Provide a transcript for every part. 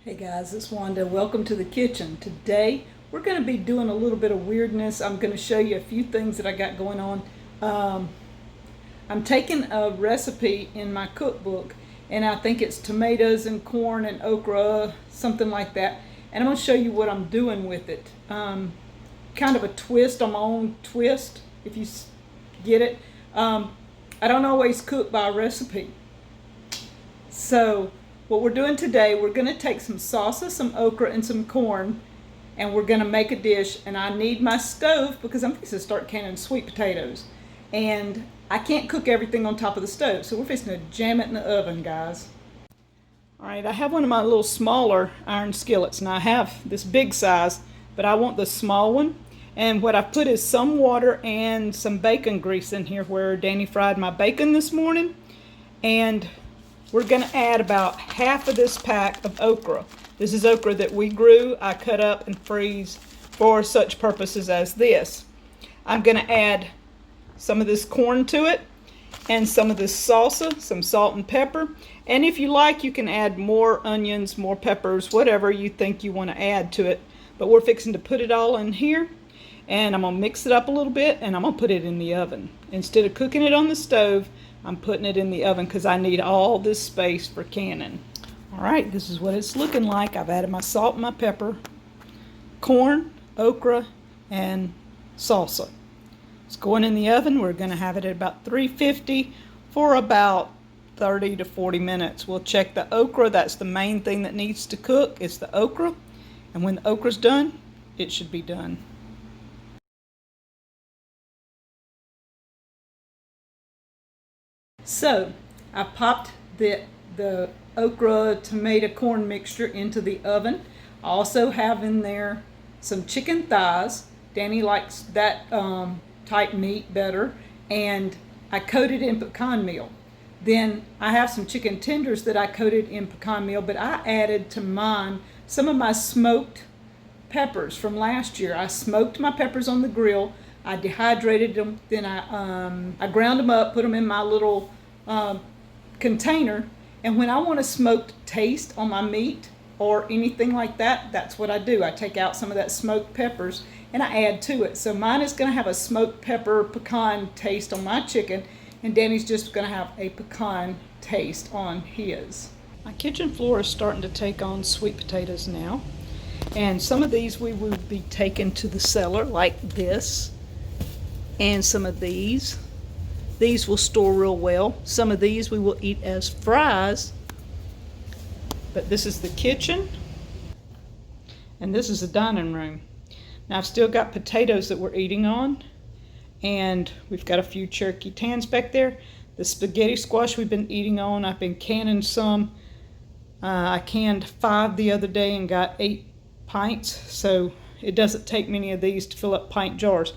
Hey guys, it's Wanda. Welcome to the kitchen. Today we're going to be doing a little bit of weirdness. I'm going to show you a few things that I got going on. I'm taking a recipe in my cookbook and I think it's tomatoes and corn and okra, something like that. And I'm going to show you what I'm doing with it. Kind of a twist on my own twist, if you get it. I don't always cook by recipe. So what we're doing today, we're going to take some salsa, some okra, and some corn, and we're going to make a dish. And I need my stove because I'm fixing to start canning sweet potatoes. And I can't cook everything on top of the stove, so we're fixing to jam it in the oven, guys. All right, I have one of my little smaller iron skillets. Now I have this big size, but I want the small one. And what I've put is some water and some bacon grease in here where Danny fried my bacon this morning. And we're going to add about half of this pack of okra. This is okra that we grew. I cut up and freeze for such purposes as this. I'm going to add some of this corn to it and some of this salsa, some salt and pepper. And if you like, you can add more onions, more peppers, whatever you think you want to add to it. But we're fixing to put it all in here. And I'm going to mix it up a little bit and I'm going to put it in the oven. Instead of cooking it on the stove, I'm putting it in the oven because I need all this space for canning. All right, this is what it's looking like. I've added my salt and my pepper, corn, okra, and salsa. It's going in the oven. We're going to have it at about 350 for about 30 to 40 minutes. We'll check the okra. That's the main thing that needs to cook. It's the okra. And when the okra's done, it should be done. So I popped the okra tomato corn mixture into the oven. I also have in there some chicken thighs. Danny likes that type meat better, and I coated in pecan meal. Then I have some chicken tenders that I coated in pecan meal, but I added to mine some of my smoked peppers from last year. I smoked my peppers on the grill. I dehydrated them, then I ground them up, put them in my little container, and when I want a smoked taste on my meat or anything like that, that's what I do. I take out some of that smoked peppers and I add to it. So mine is going to have a smoked pepper pecan taste on my chicken, and Danny's just going to have a pecan taste on his. My kitchen floor is starting to take on sweet potatoes now, and some of these we will be taking to the cellar like this. And some of these will store real well. Some of these we will eat as fries. But this is the kitchen. And this is the dining room. Now I've still got potatoes that we're eating on. And we've got a few Cherokee tans back there. The spaghetti squash we've been eating on. I've been canning some. I canned 5 the other day and got 8 pints. So it doesn't take many of these to fill up pint jars.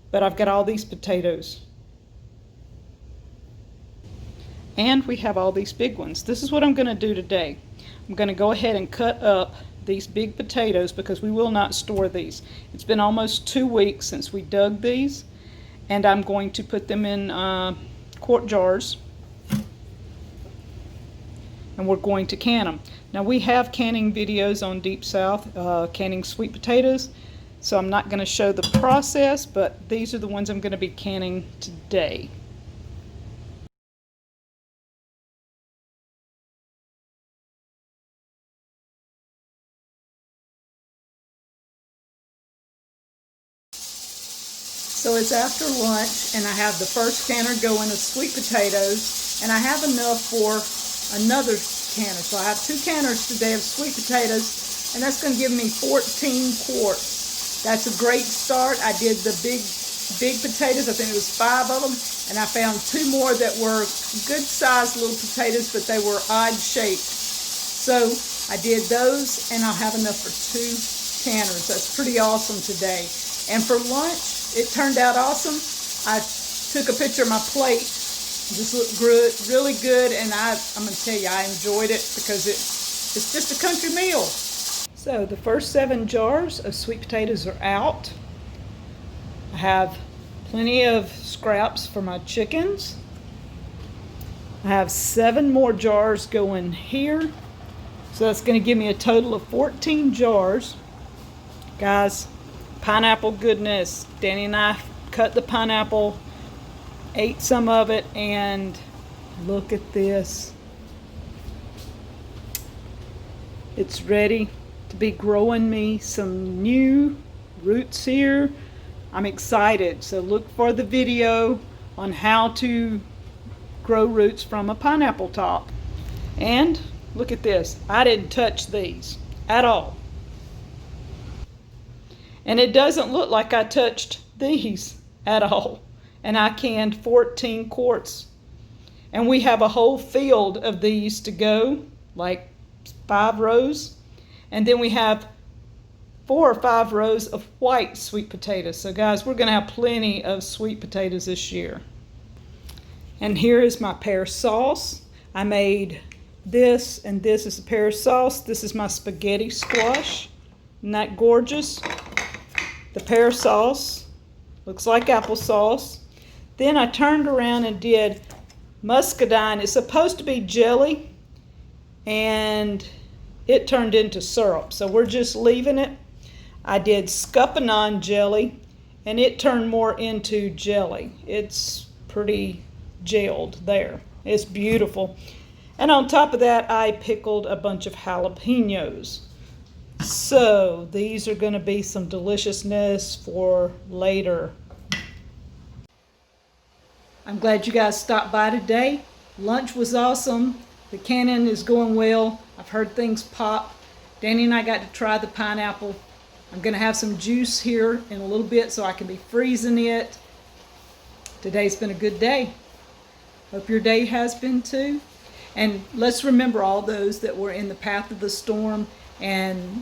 But I've got all these potatoes. And we have all these big ones. This is what I'm going to do today. I'm going to go ahead and cut up these big potatoes because we will not store these. It's been almost 2 weeks since we dug these. And I'm going to put them in quart jars. And we're going to can them. Now we have canning videos on Deep South, canning sweet potatoes. So I'm not going to show the process, but these are the ones I'm going to be canning today. So it's after lunch, and I have the first canner going of sweet potatoes, and I have enough for another canner. So I have 2 canners today of sweet potatoes, and that's going to give me 14 quarts. That's a great start. I did the big potatoes. I think it was 5 of them. And I found 2 more that were good sized little potatoes, but they were odd shaped. So I did those, and I'll have enough for 2 canners. That's pretty awesome today. And for lunch, it turned out awesome. I took a picture of my plate. This looked good, really good. And I'm going to tell you, I enjoyed it because it's just a country meal. So the first 7 jars of sweet potatoes are out. I have plenty of scraps for my chickens. I have 7 more jars going here. So that's going to give me a total of 14 jars. Guys, pineapple goodness. Danny and I cut the pineapple, ate some of it, and look at this. It's ready to be growing me some new roots here. I'm excited. So look for the video on how to grow roots from a pineapple top. And look at this. I didn't touch these at all. And it doesn't look like I touched these at all. And I canned 14 quarts. And we have a whole field of these to go, like 5 rows. And then we have 4 or 5 rows of white sweet potatoes. So guys, we're going to have plenty of sweet potatoes this year. And here is my pear sauce. I made this, and this is the pear sauce. This is my spaghetti squash. Isn't that gorgeous? The pear sauce looks like applesauce. Then I turned around and did muscadine. It's supposed to be jelly, and it turned into syrup, so we're just leaving it. I did scuppernong jelly, and it turned more into jelly. It's pretty gelled there. It's beautiful. And on top of that, I pickled a bunch of jalapenos. So these are going to be some deliciousness for later. I'm glad you guys stopped by today. Lunch was awesome. The canning is going well. I've heard things pop. Danny and I got to try the pineapple. I'm going to have some juice here in a little bit so I can be freezing it. Today's been a good day. Hope your day has been too. And let's remember all those that were in the path of the storm and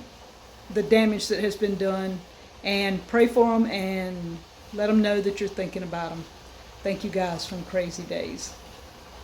the damage that has been done, and pray for them and let them know that you're thinking about them. Thank you guys from Crazy Days.